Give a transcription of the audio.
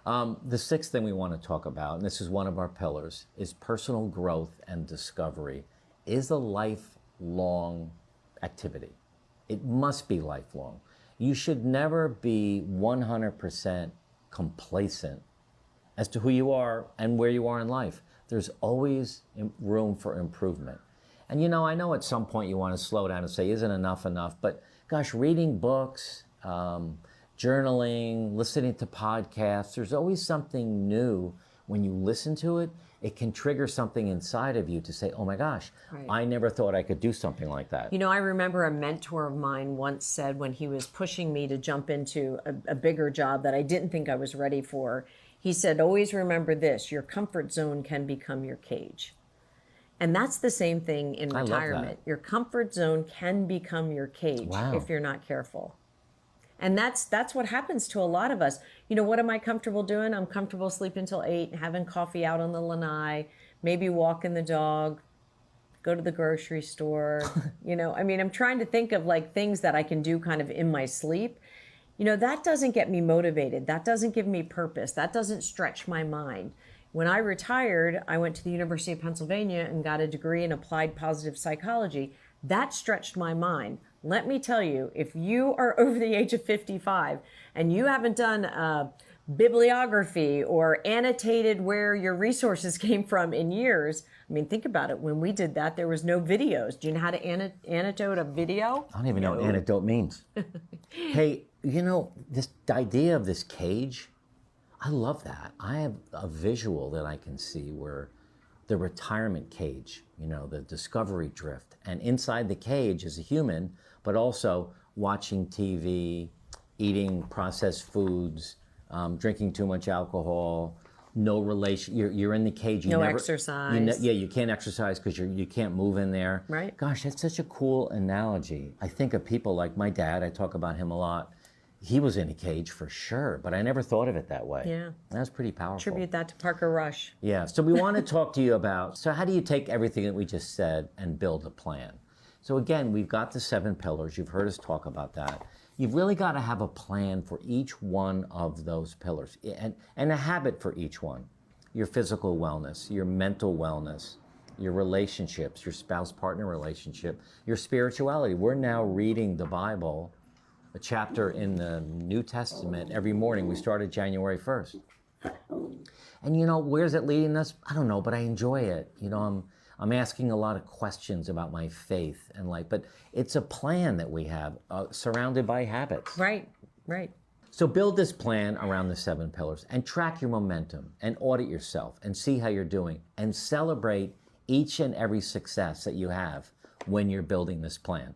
The sixth thing we want to talk about, and this is one of our pillars, is personal growth and discovery is a lifelong activity. It must be lifelong. You should never be 100% complacent as to who you are and where you are in life. There's always room for improvement. And I know at some point you want to slow down and say, isn't enough enough? But gosh, reading books, journaling, listening to podcasts, there's always something new. When you listen to it, it can trigger something inside of you to say, oh my gosh, right. I never thought I could do something like that. I remember a mentor of mine once said when he was pushing me to jump into a bigger job that I didn't think I was ready for, he said, always remember this, your comfort zone can become your cage. And that's the same thing in retirement. Your comfort zone can become your cage if you're not careful. And that's what happens to a lot of us. What am I comfortable doing? I'm comfortable sleeping till 8, having coffee out on the lanai, maybe walking the dog, go to the grocery store. I'm trying to think of things that I can do kind of in my sleep. That doesn't get me motivated. That doesn't give me purpose. That doesn't stretch my mind. When I retired, I went to the University of Pennsylvania and got a degree in applied positive psychology. That stretched my mind. Let me tell you, if you are over the age of 55 and you haven't done a bibliography or annotated where your resources came from in years, think about it. When we did that, there was no videos. Do you know how to annotate a video? I don't even know what anecdote means. Hey, this idea of this cage, I love that. I have a visual that I can see where the retirement cage, the discovery drift. And inside the cage is a human, but also watching TV, eating processed foods, drinking too much alcohol, no relation. You're in the cage. No exercise. You can't exercise because you can't move in there. Right. Gosh, that's such a cool analogy. I think of people like my dad. I talk about him a lot. He was in a cage for sure, but I never thought of it that way. Yeah. That's pretty powerful. Tribute that to Parker Rush. Yeah. So we want to talk to you about, so how do you take everything that we just said and build a plan? So again, we've got the 7 pillars. You've heard us talk about that. You've really got to have a plan for each one of those pillars and a habit for each one. Your physical wellness, your mental wellness, your relationships, your spouse-partner relationship, your spirituality. We're now reading the Bible, a chapter in the New Testament every morning. We started January 1st. And where's it leading us? I don't know, but I enjoy it. I'm asking a lot of questions about my faith and but it's a plan that we have surrounded by habits. Right. So build this plan around the 7 pillars and track your momentum and audit yourself and see how you're doing and celebrate each and every success that you have when you're building this plan.